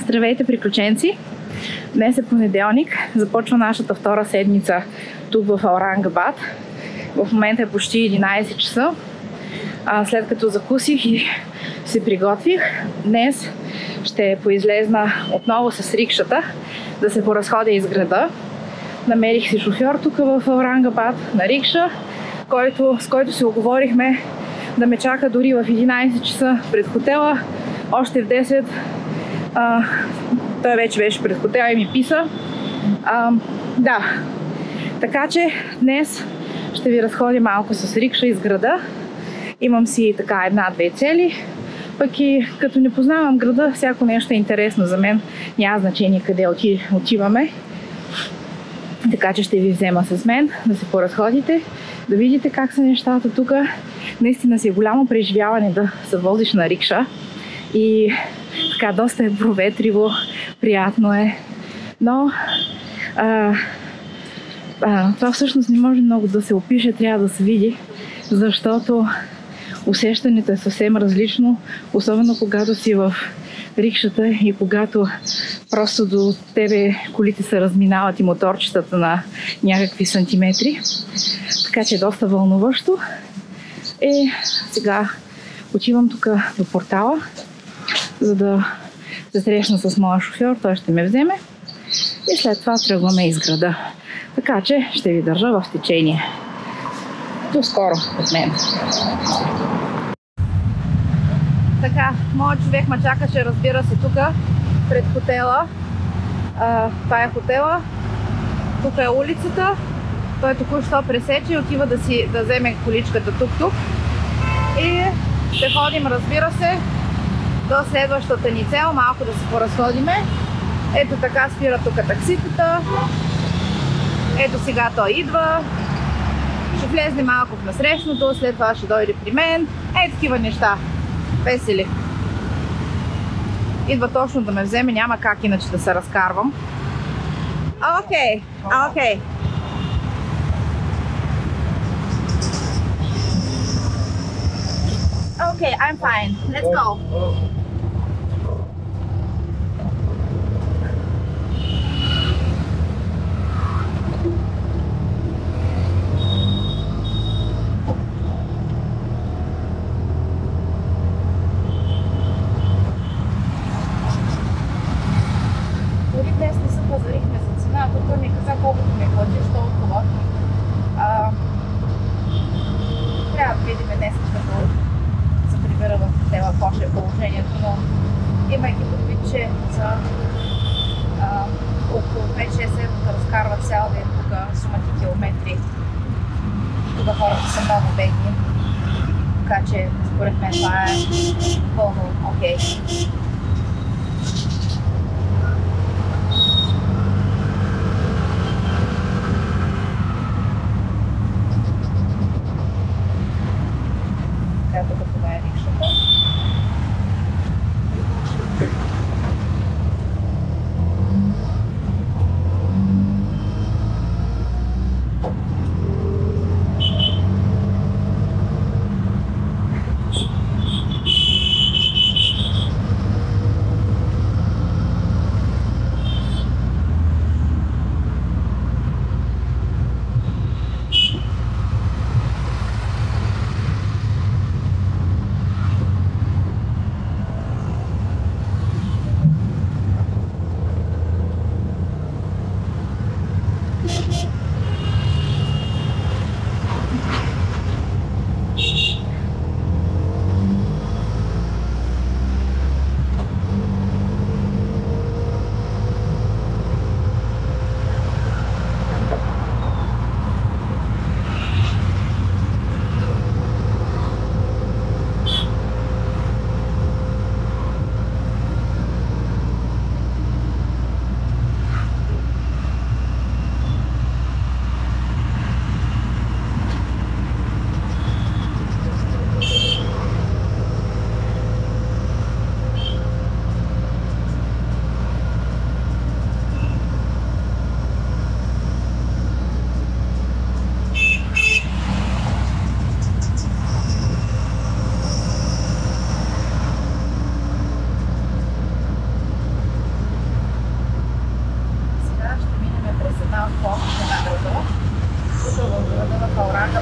Здравейте, приключенци! Днес е понеделник, започва нашата втора седмица тук в Аурангабад. В момента е почти 11 часа. След като закусих и се приготвих, днес ще поизлезна отново с рикшата да се поразходя из града. Намерих си шофьор тук в Аурангабад на рикша, с който се оговорихме да ме чака дори в 11 часа пред хотела. Още в 10 той вече беше пред хотела и ми писа. Да, така че днес ще ви разходя малко с рикша из града. Имам си така една-две цели, пък и като не познавам града, всяко нещо е интересно за мен. Няма значение къде отиваме. Така че ще ви взема с мен да се поразходите, да видите как са нещата тук. Наистина си е голямо преживяване да се возиш на рикша и така доста е проветриво, приятно е, но това всъщност не може много да се опише, трябва да се види, защото усещането е съвсем различно, особено когато си в рикшата и когато просто до тебе колите се разминават и моторчетата на някакви сантиметри. Така че е доста вълнуващо. И сега отивам тук до портала, за да се срещна с моя шофьор, той ще ме вземе и след това тръгваме из града. Така че ще ви държа в течение. До скоро от мен. Така, моят човек ме чакаше, разбира се, тук пред хотела. Това е хотела. Тук е улицата. Той току-що пресече и отива да вземе количката тук-тук. И ще ходим, разбира се, до следващата ни цел, малко да се поразходиме. Ето така спира тук такситата. Ето сега той идва. Ще влезне малко в насрещното, след това ще дойде при мен. Такива неща. Весели. Идва точно да ме вземе, няма как иначе да се разкарвам. Окей. Okay, I'm fine. Let's go. Дори днес не се пазарихме за цена, тук ми каза колкото ми платиш толкова. Трябва да видим днес като прибера в хотела какво ще е положението, но имайки предвид, че за около 5-6 евро да разкарват цял ден тук сумати километри, тук хората са много бедни, така че според мен това е пълно окей.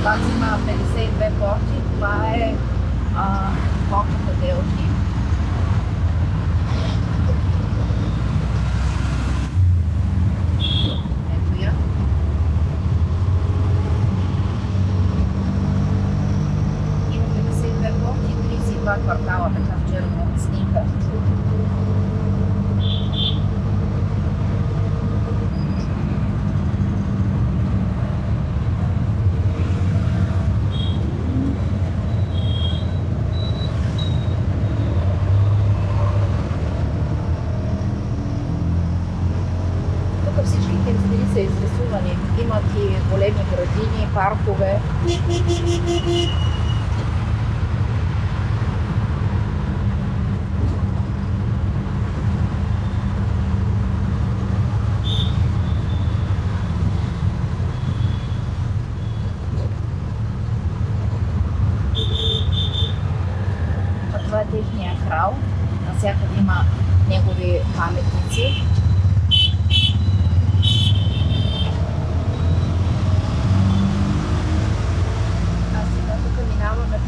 Пак има 52 порти. Това е Боката Делхи. Ето я. Има 52 порти и 32 квартала, така в черно снимка. Всичките им стени са изрисувани. Имат и големи градини, паркове. А това е техния крал. Навсякъде има негови паметници.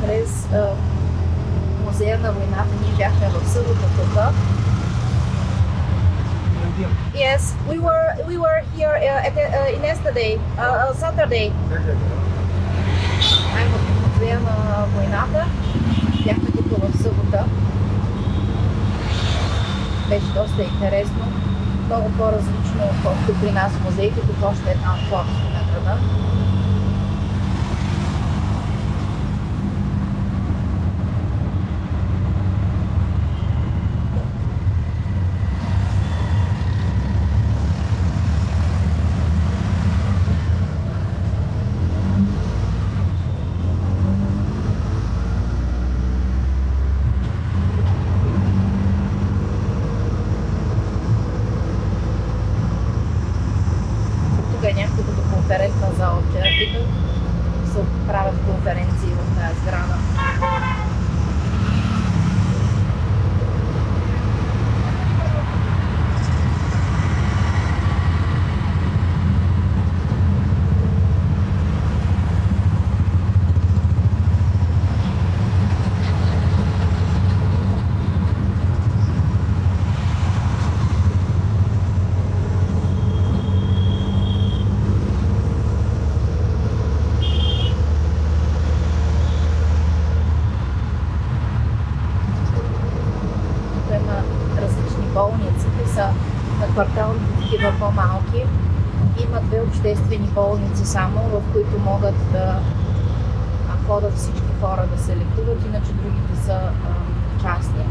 През музея на войната. Ние бяхме в събота тук. Yes, we were here in yesterday, Saturday. В музея на войната. Бяхме тук в събота. Беше доста интересно. Много по-различно, отколкото при нас в музеите. Тук още една от формите на града. Конферентна зала вчера. Тук се правят конференции в тази сграда. На кварталните такива по-малки. Има две обществени болници само, в които могат да ходят всички хора да се лекуват, иначе другите са частни.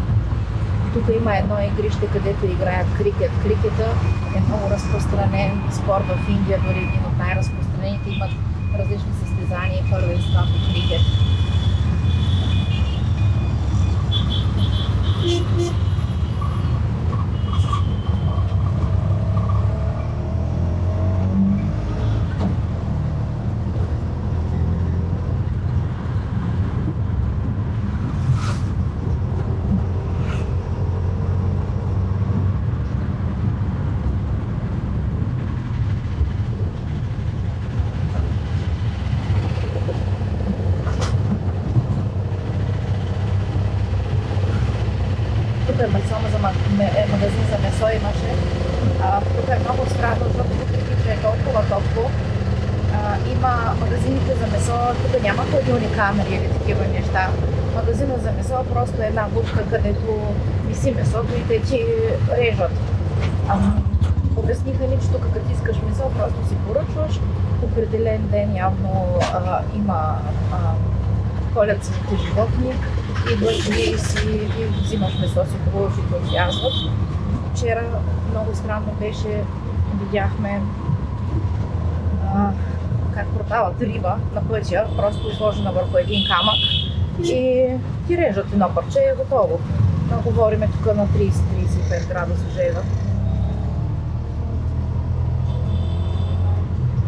Тук има едно игрище, където играят крикет. Крикета е много разпространен спорт в Индия, дори един от най-разпространените. Имат различни състезания и първенства по крикет. Магазин за месо имаше. Тук е много странно, защото въпреки че е толкова топло, има магазините за месо, тук няма хладилни камери или такива неща. Магазинът за месо просто е една будка, където виси месото и те ти режат. Обясниха ни, че тук като искаш месо, просто си поръчваш. В определен ден явно има колят своите животни, идваш и взимаш месо, си хубаво си го отязват. Вчера много странно беше, видяхме как продават риба на пътя, просто изложена върху един камък и ти режат едно парче и е готово. Говориме тук на 30-35 градуса жега.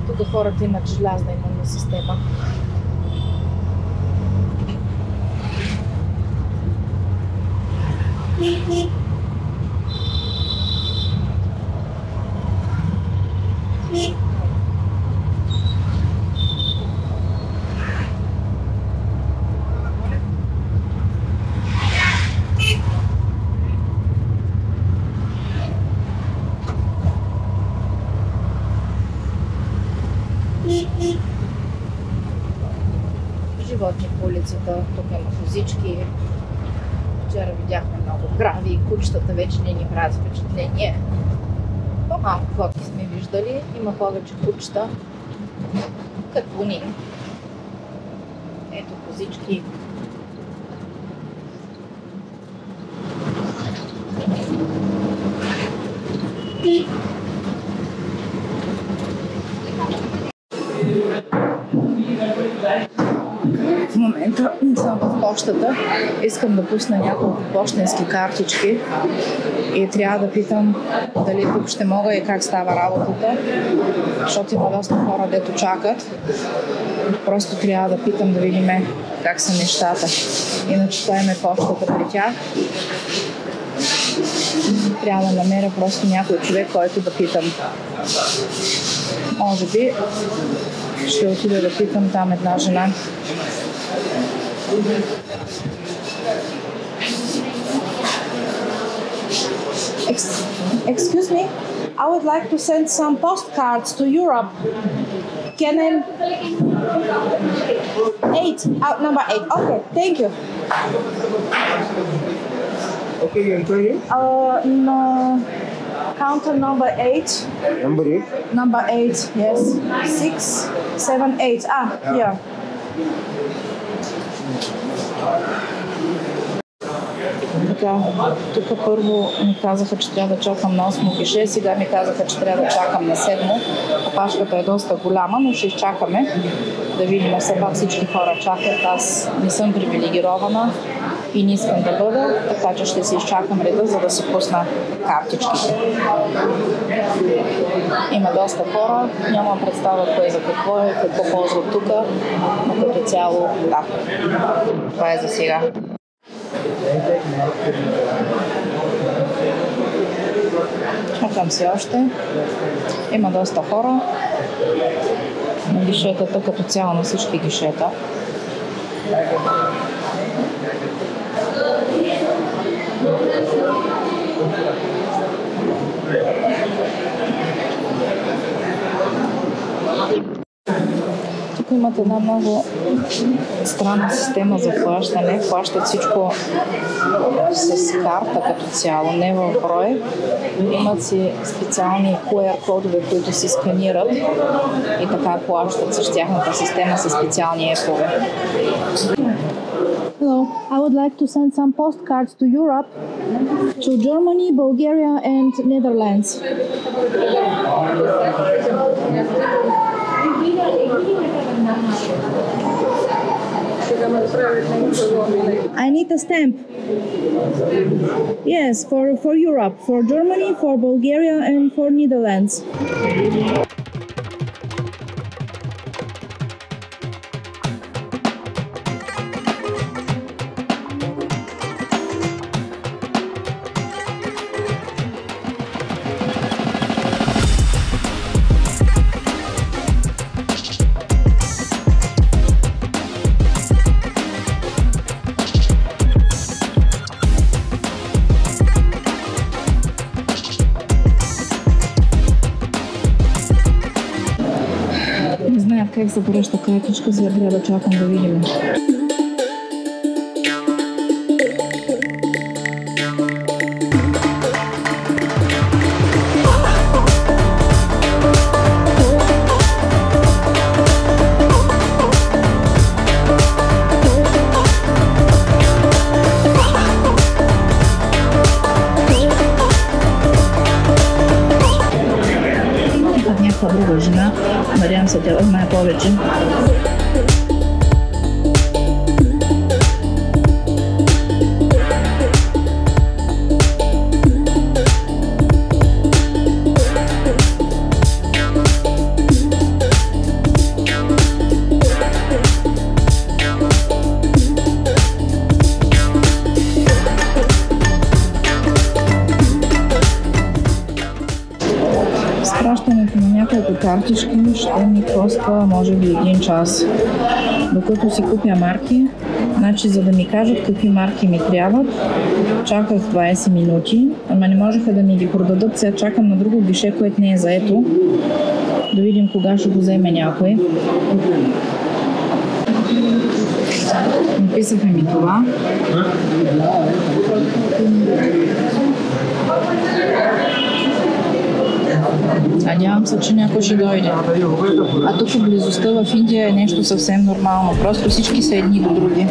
Тук хората имат желязна имунна система. животни по улицата. Тук има козички. Вчера видяхме много крави. Кучетата вече не ни правят впечатление. По-малко котки сме виждали. Има повече кучета. Катуни. Ето козички. В момента съм в почтата. Искам да пусна няколко пощенски картички и трябва да питам дали тук ще мога и как става работата, защото има доста хора, дето чакат. Просто трябва да питам да видим как са нещата. Иначе това им е почтата при тях. Трябва да намеря просто някой човек, който да питам. Може би ще отида да питам там една жена. Excuse me, I would like to send some postcards to Europe. Can I? 8, number 8. Okay, thank you. Okay, you inquiry? No. Counter number 8. Number 8? Number 8, yes. 6, 7, 8. Here. Така, тук първо ми казаха, че трябва да чакам на 8 гише, сега ми казаха, че трябва да чакам на 7. Опашката е доста голяма, но ще изчакаме да видим. Все пак всички хора чакат. Аз не съм привилегирована и не искам да бъда, така че ще си изчакам реда, за да си пусна картичките. Има доста хора, нямам представа кое за какво е, какво ползват тук, но като цяло, да, това е за сега. Чакам си още. Има доста хора. На гишетата, като цяло на всички гишета. Тук имат една много странна система за плащане. Плащат всичко с карта като цяло, не в брой. Имат си специални QR кодове, които си сканират и така плащат с тяхната система с специални епове. Hello, I would like to send some postcards to Europe, to Germany, Bulgaria and Netherlands. I need a stamp. Yes, for Europe, for Germany, for Bulgaria and for Netherlands. Как се поръща картичка, сега трябва да чакам да видим. Някаква друга жена, надявам се тя знае повече. Изпращането на няколко картички ще ми коства може би 1 час. Докато си купя марки, значи за да ми кажат какви марки ми трябват, чаках 20 минути, ама не можеха да ми ги продадат, сега чакам на друго гише, което не е заето. Да видим кога ще го вземе някой. Записахме ми това. Надявам се, че някой ще дойде. А тук близостта в Индия е нещо съвсем нормално. Просто всички са едни до други.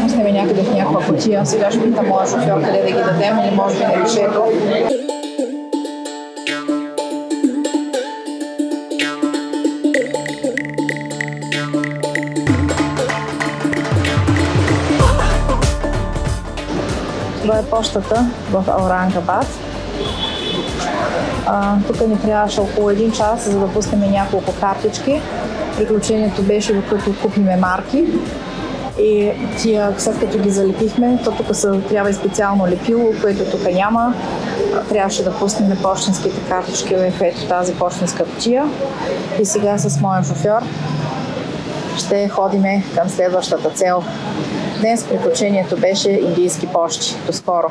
Остави някъде в някаква кутия. Сега ще питам моя шофьор къде да ги дадем или може би на гишето. Това е пощата в Аурангабад. Тук ни трябваше около 1 час, за да пуснем няколко картички. Приключението беше докато купиме марки. И тия, след като ги залепихме, то тук трябва и специално лепило, което тук няма. Трябваше да пуснем пощенските картички в ето тази пощенска кутия. И сега с моя шофьор ще ходиме към следващата цел. Днес приключението беше индийски пощи. До скоро!